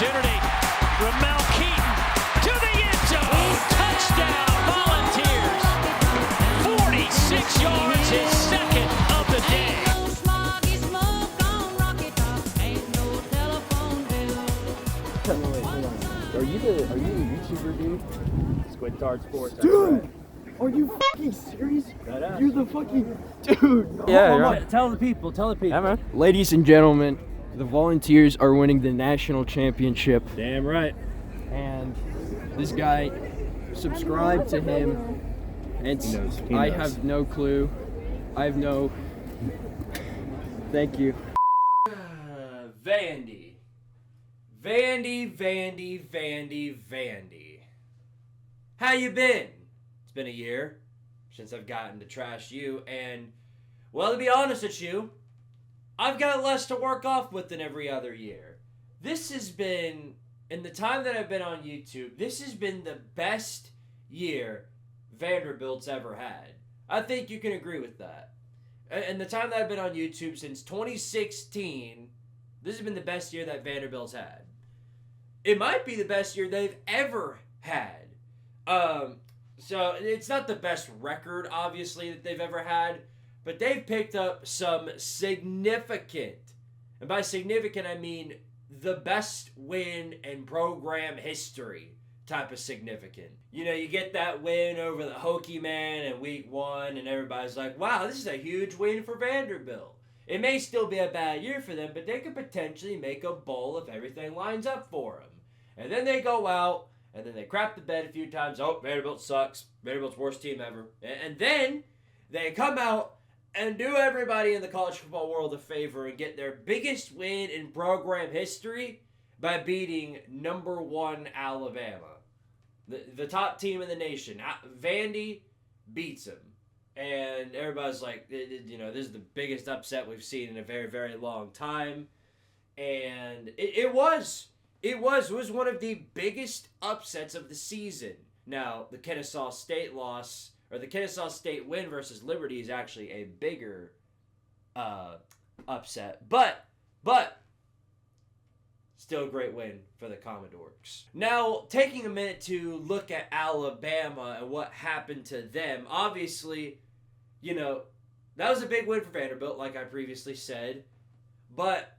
opportunity. Ramel Keaton to the end zone. Touchdown, Volunteers. 46 yards, his second of the day. Wait, hold on. Are you the YouTuber dude? Squidtard Sports. Dude! Are you fucking serious? You're the fucking dude. Yeah, right. Tell the people. Yeah, man. Ladies and gentlemen, the Volunteers are winning the national championship, Damn right. and this guy, subscribe to him. And He knows. I have no clue. I have no. Thank you. Vandy. How you been? It's been a year since I've gotten to trash you, and, well, to be honest with you, I've got less to work off with than every other year. This has been, in the time that I've been on YouTube, this has been the best year Vanderbilt's ever had. I think you can agree with that. And the time that I've been on YouTube since 2016, this has been the best year that Vanderbilt's had. It might be the best year they've ever had. So it's not the best record, obviously, that they've ever had, but they've picked up some significant, and by significant I mean the best win in program history type of significant. You know, you get that win over the Hokie Man in week 1, and everybody's like, wow, this is a huge win for Vanderbilt. It may still be a bad year for them, but they could potentially make a bowl if everything lines up for them. And then they go out, and then they crap the bed a few times. Oh, Vanderbilt sucks. Vanderbilt's worst team ever. And then they come out and do everybody in the college football world a favor and get their biggest win in program history by beating number 1 Alabama. The top team in the nation. Vandy beats them. And everybody's like, you know, this is the biggest upset we've seen in a very, very long time. And it was one of the biggest upsets of the season. Now, the Kennesaw State loss, or the Kennesaw State win versus Liberty, is actually a bigger upset. But still a great win for the Commodores. Now, taking a minute to look at Alabama and what happened to them. Obviously, you know, that was a big win for Vanderbilt, like I previously said. But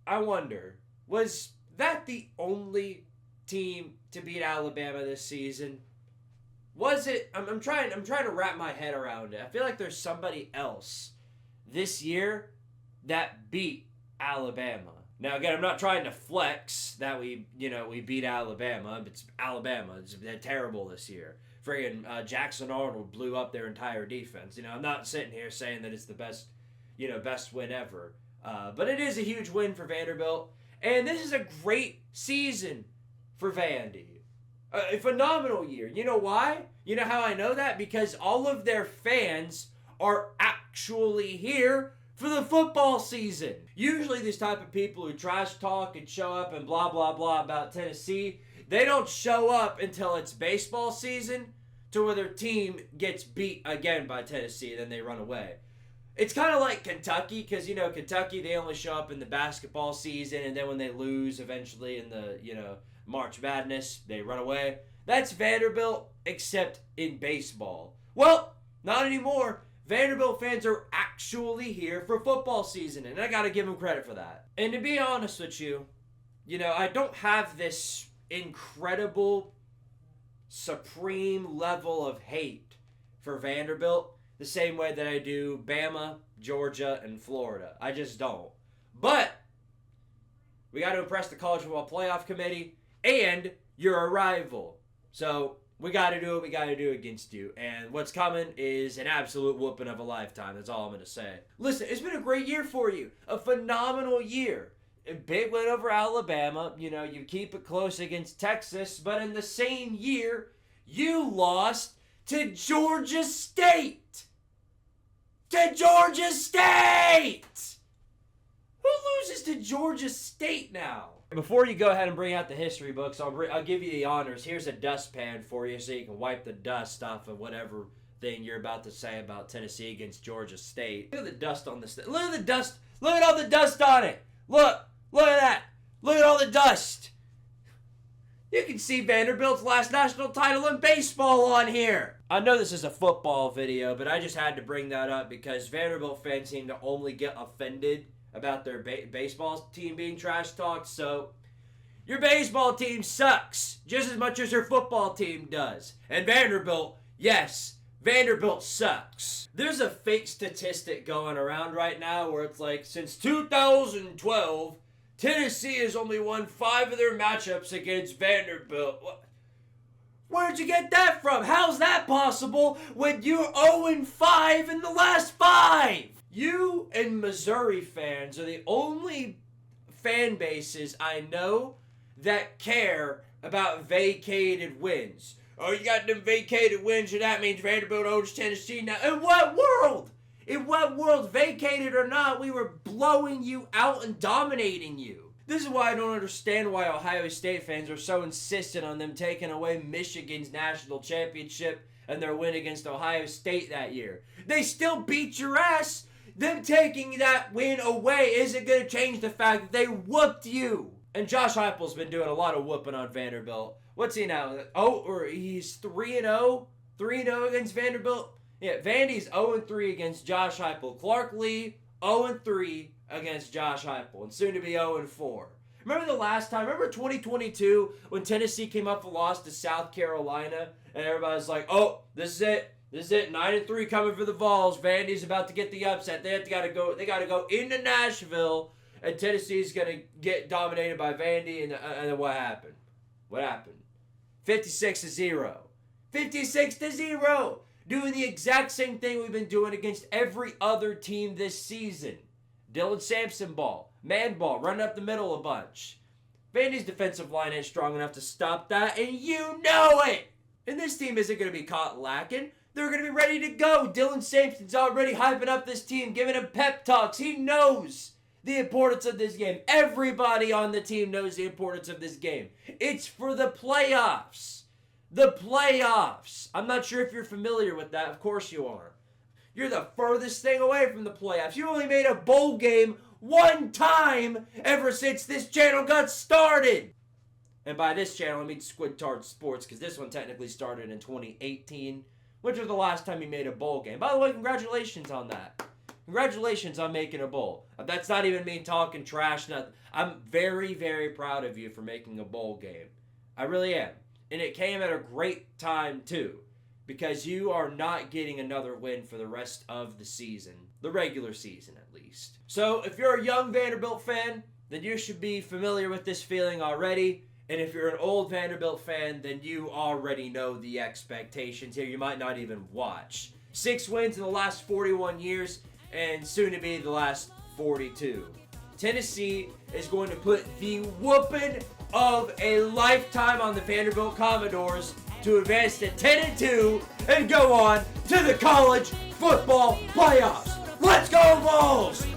I wonder, was that the only team to beat Alabama this season? Was it? I'm trying to wrap my head around it. I feel like there's somebody else this year that beat Alabama. Now, again, I'm not trying to flex that we beat Alabama. It's Alabama. They're terrible this year. Friggin' Jackson Arnold blew up their entire defense. You know, I'm not sitting here saying that it's the best win ever. But it is a huge win for Vanderbilt. And this is a great season for Vandy. A phenomenal year. You know why? You know how I know that? Because all of their fans are actually here for the football season. Usually these type of people who trash talk and show up and blah, blah, blah about Tennessee, they don't show up until it's baseball season to where their team gets beat again by Tennessee, then they run away. It's kind of like Kentucky, because, you know, Kentucky, they only show up in the basketball season, and then when they lose eventually in the, March Madness, they run away. That's Vanderbilt, except in baseball. Well, not anymore. Vanderbilt fans are actually here for football season, and I got to give them credit for that. And to be honest with you, I don't have this incredible, supreme level of hate for Vanderbilt the same way that I do Bama, Georgia, and Florida. I just don't. But we got to impress the College Football Playoff Committee, and you're a rival. So we got to do what we got to do against you. And what's coming is an absolute whooping of a lifetime. That's all I'm going to say. Listen, it's been a great year for you. A phenomenal year. A big win over Alabama. You keep it close against Texas. But in the same year, you lost to Georgia State. To Georgia State! Who loses to Georgia State now? Before you go ahead and bring out the history books, I'll give you the honors. Here's a dustpan for you so you can wipe the dust off of whatever thing you're about to say about Tennessee against Georgia State. Look at the dust on this thing. Look at the dust. Look at all the dust on it. Look at that. Look at all the dust. You can see Vanderbilt's last national title in baseball on here. I know this is a football video, but I just had to bring that up because Vanderbilt fans seem to only get offended about their baseball team being trash talked. So, your baseball team sucks just as much as your football team does. And Vanderbilt, yes, Vanderbilt sucks. There's a fake statistic going around right now where it's like, since 2012, Tennessee has only won 5 of their matchups against Vanderbilt. Where'd you get that from? How's that possible when you're 0-5 in the last 5? You and Missouri fans are the only fan bases I know that care about vacated wins. Oh, you got them vacated wins, and that means Vanderbilt owns Tennessee now. In what world? In what world, vacated or not, we were blowing you out and dominating you. This is why I don't understand why Ohio State fans are so insistent on them taking away Michigan's national championship and their win against Ohio State that year. They still beat your ass. Them taking that win away isn't going to change the fact that they whooped you. And Josh Heupel's been doing a lot of whooping on Vanderbilt. What's he now? He's 3-0? 3-0 against Vanderbilt? Yeah, Vandy's 0-3 against Josh Heupel. Clark Lee, 0-3 against Josh Heupel. And soon to be 0-4. Remember the last time? Remember 2022 when Tennessee came up and lost to South Carolina? And everybody's like, oh, this is it. This is it. 9-3 coming for the Vols. Vandy's about to get the upset. They got to go into Nashville. And Tennessee's going to get dominated by Vandy. And then what happened? What happened? 56-0. 56-0. Doing the exact same thing we've been doing against every other team this season. Dylan Sampson ball. Man ball. Running up the middle a bunch. Vandy's defensive line ain't strong enough to stop that. And you know it. And this team isn't going to be caught lacking. They're going to be ready to go. Dylan Sampson's already hyping up this team. Giving him pep talks. He knows the importance of this game. Everybody on the team knows the importance of this game. It's for the playoffs. The playoffs. I'm not sure if you're familiar with that. Of course you are. You're the furthest thing away from the playoffs. You only made a bowl game one time ever since this channel got started. And by this channel, I mean Squidtard Sports, because this one technically started in 2018, which was the last time you made a bowl game. By the way, congratulations on that. Congratulations on making a bowl. That's not even me talking trash. Nothing. I'm very, very proud of you for making a bowl game. I really am. And it came at a great time, too, because you are not getting another win for the rest of the season. The regular season, at least. So, if you're a young Vanderbilt fan, then you should be familiar with this feeling already. And if you're an old Vanderbilt fan, then you already know the expectations here. You might not even watch. 6 wins in the last 41 years, and soon to be the last 42. Tennessee is going to put the whooping of a lifetime on the Vanderbilt Commodores to advance to 10-2 and go on to the college football playoffs. Let's go, Vols!